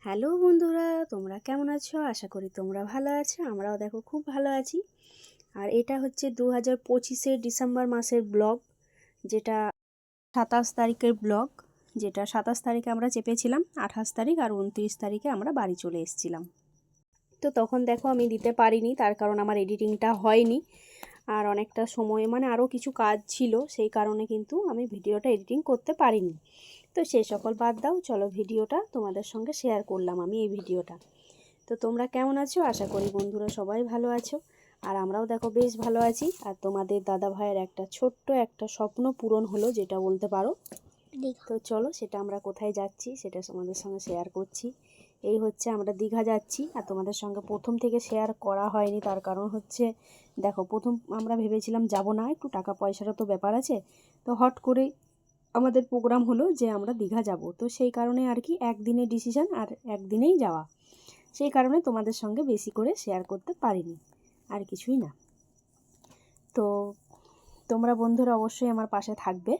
Hello বন্ধুরা, তোমরা কেমন আছো? আশা করি তোমরা ভালো আছো। আমরাও দেখো খুব ভালো আছি। আর এটা হচ্ছে 2025 ডিসেম্বর মাসের ব্লগ, যেটা 27 তারিখের ব্লগ। যেটা 27 তারিখে আমরা চেপেছিলাম, 28 তারিখ আর 29 তারিখে আমরা বাড়ি চলে এসেছিলাম। তো তখন দেখো আমি দিতে পারিনি, তার কারণ আমার এডিটিংটা হয়নি। আর অনেকটা সময় আরও কিছু কাজ ছিল, সেই কারণে কিন্তু আমি ভিডিওটা এডিটিং করতে পারিনি। তো সেই সকল বাদ দাও, চলো ভিডিওটা তোমাদের সঙ্গে শেয়ার করলাম আমি এই ভিডিওটা। তো তোমরা কেমন আছো? আশা করি বন্ধুরা সবাই ভালো আছো। আর আমরাও দেখো বেশ ভালো আছি। আর তোমাদের দাদা ভাইয়ের একটা ছোট্ট একটা স্বপ্ন পূরণ হলো, যেটা বলতে পারো। তো চলো সেটা আমরা কোথায় যাচ্ছি সেটা তোমাদের সঙ্গে শেয়ার করছি। এই হচ্ছে আমরা দীঘা যাচ্ছি। আর তোমাদের সঙ্গে প্রথম থেকে শেয়ার করা হয়নি, তার কারণ হচ্ছে দেখো, প্রথম আমরা ভেবেছিলাম যাব না, একটু টাকা পয়সারও তো ব্যাপার আছে। তো হট করে আমাদের প্রোগ্রাম হলো যে আমরা দীঘা যাব। তো সেই কারণে আর কি একদিনের ডিসিশন, আর একদিনেই যাওয়া। সেই কারণে তোমাদের সঙ্গে বেশি করে শেয়ার করতে পারিনি, আর কিছুই না। তো তোমরা বন্ধুরা অবশ্যই আমার পাশে থাকবে।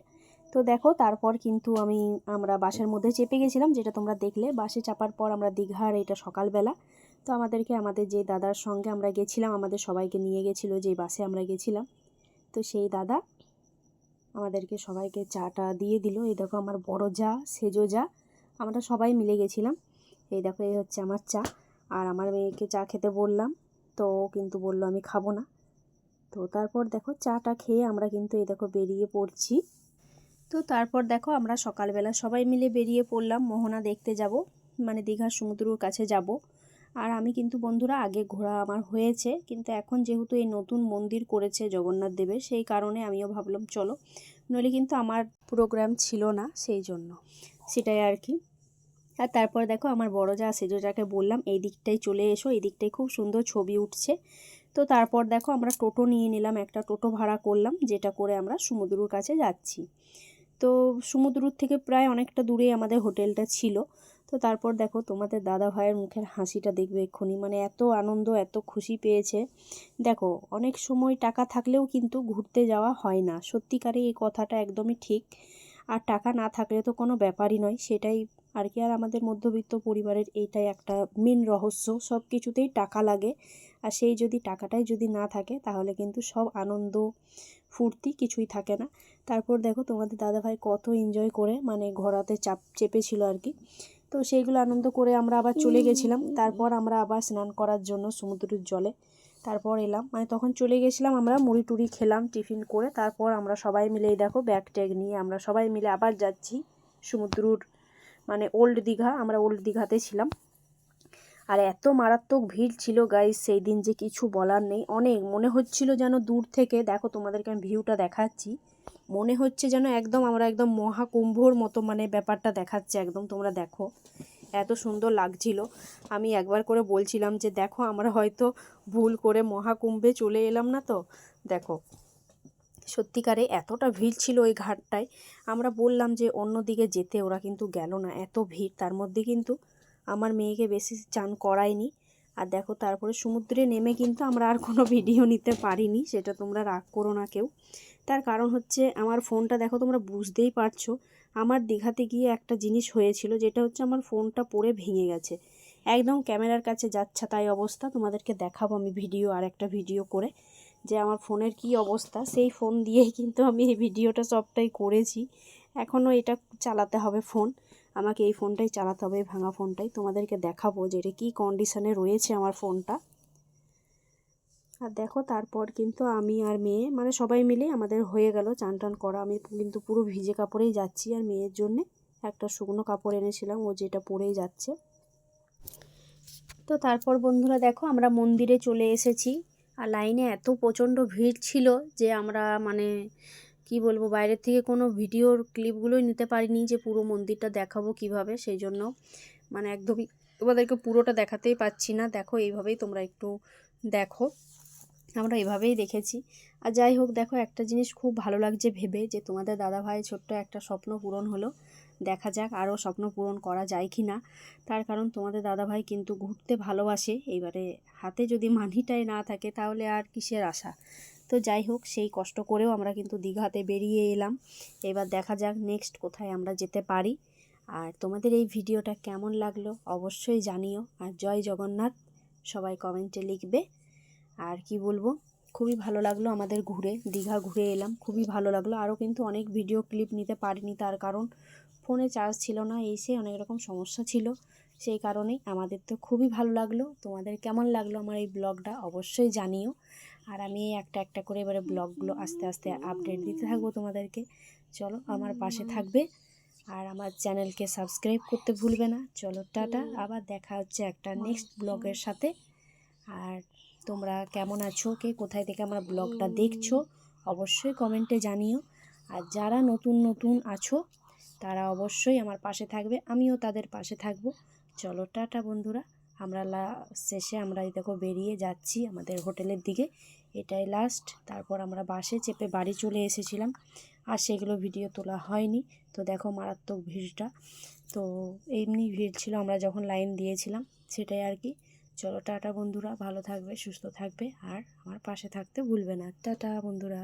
তো দেখো তারপর কিন্তু আমরা বাসের মধ্যে চেপে গেছিলাম, যেটা তোমরা দেখলে। বাসে চাপার পর আমরা দীঘার, এটা সকালবেলা। তো আমাদের যে দাদার সঙ্গে আমরা গেছিলাম, আমাদের সবাইকে নিয়ে গেছিলো যে বাসে আমরা গেছিলাম। তো সেই দাদা আমাদেরকে সবাইকে চাটা দিয়ে দিল। এই দেখো আমার বড় যা, সেজো যা, আমরা সবাই মিলে গেছিলাম। এই দেখো এই হচ্ছে আমার চা। আর আমার মেয়েকে চা খেতে বললাম, তো ও কিন্তু বললো আমি খাবো না। তো তারপর দেখো চাটা খেয়ে আমরা কিন্তু এই দেখো বেরিয়ে পড়ছি। তো তারপর দেখো আমরা সকালবেলা সবাই মিলে বেরিয়ে পড়লাম মোহনা দেখতে যাব, দীঘার সমুদ্রের কাছে যাব। আর আমি কিন্তু বন্ধুরা আগে ঘোরা আমার হয়েছে, কিন্তু এখন যেহেতু এই নতুন মন্দির করেছে জগন্নাথ দেবের, সেই কারণে আমিও ভাবলাম চলো, নইলে কিন্তু আমার প্রোগ্রাম ছিল না, সেই জন্য সেটাই আর কি। আর তারপর দেখো আমার বড় যা সেজোজাকে বললাম এই দিকটাই চলে এসো, এই দিকটাই খুব সুন্দর ছবি উঠছে। তো তারপর দেখো আমরা টোটো নিয়ে নিলাম, একটা টোটো ভাড়া করলাম, যেটা করে আমরা সমুদ্রের কাছে যাচ্ছি। তো সমুদ্রের থেকে প্রায় অনেকটা দূরে আমাদের হোটেলটা ছিল। তো তারপর দেখো তোমাদের দাদা ভাইয়ের মুখের হাসিটা দেখবে এক্ষুনি, এত আনন্দ, এত খুশি পেয়েছে। দেখো অনেক সময় টাকা থাকলেও কিন্তু ঘুরতে যাওয়া হয় না, সত্যিকারে এই কথাটা একদমই ঠিক। আর টাকা না থাকলে তো কোনো ব্যাপারই নয়, সেটাই আর কি। আর আমাদের মধ্যবিত্ত পরিবারের এইটাই একটা মেন রহস্য, সব কিছুতেই টাকা লাগে। আর সেই টাকাটাই যদি না থাকে, তাহলে কিন্তু সব আনন্দ ফুর্তি কিছুই থাকে না। তারপর দেখো তোমাদের দাদাভাই কত এনজয় করে, ঘোড়াতে চেপেছিল আর কি। তো সেইগুলো আনন্দ করে আমরা আবার চলে গেছিলাম। তারপর আমরা আবার স্নান করার জন্য সমুদ্রের জলে তারপর এলাম, তখন চলে গেছিলাম আমরা, মুড়ি টুড়ি খেলাম টিফিন করে। তারপর আমরা সবাই মিলে দেখো ব্যাগ ট্যাগ নিয়ে আমরা সবাই মিলে আবার যাচ্ছি সমুদ্রর, ওল্ড দীঘা। আমরা ওল্ড দীঘাতে ছিলাম। আর এত মারাত্মক ভিড় ছিল গাইস সেই দিন, যে কিছু বলার নেই। অনেক মনে হচ্ছিল যেন দূর থেকে, দেখো তোমাদেরকে আমি ভিউটা দেখাচ্ছি, মনে হচ্ছে যেন একদম আমরা একদম মহাকুম্ভর মতো ব্যাপারটা দেখাচ্ছে একদম, তোমরা দেখো এত সুন্দর লাগছিল। আমি একবার করে বলছিলাম যে দেখো আমরা হয়তো ভুল করে মহাকুম্ভে চলে এলাম না। তো দেখো সত্যিকারে এতটা ভিড় ছিল ওই ঘাটটায়। আমরা বললাম যে অন্য দিকে যেতে, ওরা কিন্তু গেল না, এত ভিড়। তার মধ্যে কিন্তু আমার মেয়েকে বেশি চান করায়নি। আর দেখো তারপরে সমুদ্রে নেমে কিন্তু আমরা আর কোনো ভিডিও নিতে পারিনি, সেটা তোমরা রাগ করো না কেউ। তার কারণ হচ্ছে আমার ফোনটা, দেখো তোমরা বুঝতেই পারছো, আমার দীঘাতে গিয়ে একটা জিনিস হয়েছিল, যেটা হচ্ছে আমার ফোনটা পড়ে ভেঙে গেছে। একদম ক্যামেরার কাছে যাচ্ছে তাই অবস্থা। তোমাদেরকে দেখাবো আমি ভিডিও, আর একটা ভিডিও করে, যে আমার ফোনের কি অবস্থা। সেই ফোন দিয়েই কিন্তু আমি এই ভিডিওটা সবটাই করেছি। এখনও এটা চালাতে হবে ফোন, আমাকে এই ফোনটাই চালাতে হবে, ভাঙা ফোনটাই। তোমাদেরকে দেখাবো যে এটা কী কন্ডিশনে রয়েছে আমার ফোনটা। আর দেখো তারপর কিন্তু আমি আর মেয়ে সবাই মিলে আমাদের হয়ে গেল চান টান করা। আমি কিন্তু পুরো ভিজে কাপড়েই যাচ্ছি, আর মেয়ের জন্যে একটা শুকনো কাপড় এনেছিলাম, ও যেটা পরেই যাচ্ছে। তো তারপর বন্ধুরা দেখো আমরা মন্দিরে চলে এসেছি। আর লাইনে এত প্রচণ্ড ভিড় ছিল যে আমরা কি বলবো, বাইরের থেকে কোনো ভিডিওর ক্লিপগুলোই নিতে পারিনি, যে পুরো মন্দিরটা দেখাবো কিভাবে। সেই জন্য একদমই তোমাদেরকে পুরোটা দেখাতেই পাচ্ছি না। দেখো এইভাবেই তোমরা একটু দেখো, আমরা এভাবেই দেখেছি। আর যাই হোক, দেখো একটা জিনিস খুব ভালো লাগছে ভেবে, যে তোমাদের দাদাভাই ছোট্ট একটা স্বপ্ন পূরণ হলো। দেখা যাক আরও স্বপ্ন পূরণ করা যায় কি না। তার কারণ তোমাদের দাদাভাই কিন্তু ঘুরতে ভালোবাসে। এইবারে হাতে যদি মানিটাই না থাকে, তাহলে আর কিসের আশা। তো যাই হোক, সেই কষ্ট করেও আমরা কিন্তু দীঘাতে বেরিয়ে এলাম। এবার দেখা যাক নেক্সট কোথায় আমরা যেতে পারি। আর তোমাদের এই ভিডিওটা কেমন লাগলো অবশ্যই জানিও। আর জয় জগন্নাথ সবাই কমেন্টে লিখবে। আর কি বলবো, খুবই ভালো লাগলো আমাদের দীঘা ঘুরে এলাম, খুবই ভালো লাগলো। আরও কিন্তু অনেক ভিডিও ক্লিপ নিতে পারিনি, তার কারণ ফোনে চার্জ ছিল না, এসে অনেক রকম সমস্যা ছিল, সেই কারণেই। আমাদের তো খুবই ভালো লাগলো। তোমাদের কেমন লাগলো আমার এই ব্লগটা অবশ্যই জানিও। আর আমি একটা একটা করে এবারে ব্লগগুলো আস্তে আস্তে আপডেট দিতে থাকবো তোমাদেরকে। চলো আমার পাশে থাকবে আর আমার চ্যানেলকে সাবস্ক্রাইব করতে ভুলবে না। চলো টাটা, আবার দেখা হচ্ছে একটা নেক্সট ব্লগের সাথে। আর তোমরা কেমন আছো, কে কোথায় থেকে আমার ব্লগটা দেখছো অবশ্যই কমেন্টে জানিও। আর যারা নতুন নতুন আছো তারা অবশ্যই আমার পাশে থাকবে, আমিও তাদের পাশে থাকবো। চলো টাটা বন্ধুরা, আমরা শেষে আমরা এই দেখো বেরিয়ে যাচ্ছি আমাদের হোটেলের দিকে, এটাই লাস্ট। তারপর আমরা বাসে চেপে বাড়ি চলে এসেছিলাম, আর সেগুলো ভিডিও তোলা হয়নি। তো দেখো মারাত্মক ভিড়টা, তো এমনি ভিড় ছিল আমরা যখন লাইন দিয়েছিলাম, সেটাই আর কি। চলো টাটা বন্ধুরা, ভালো থাকবে, সুস্থ থাকবে, আর আমার পাশে থাকতে ভুলবে না। টাটা বন্ধুরা।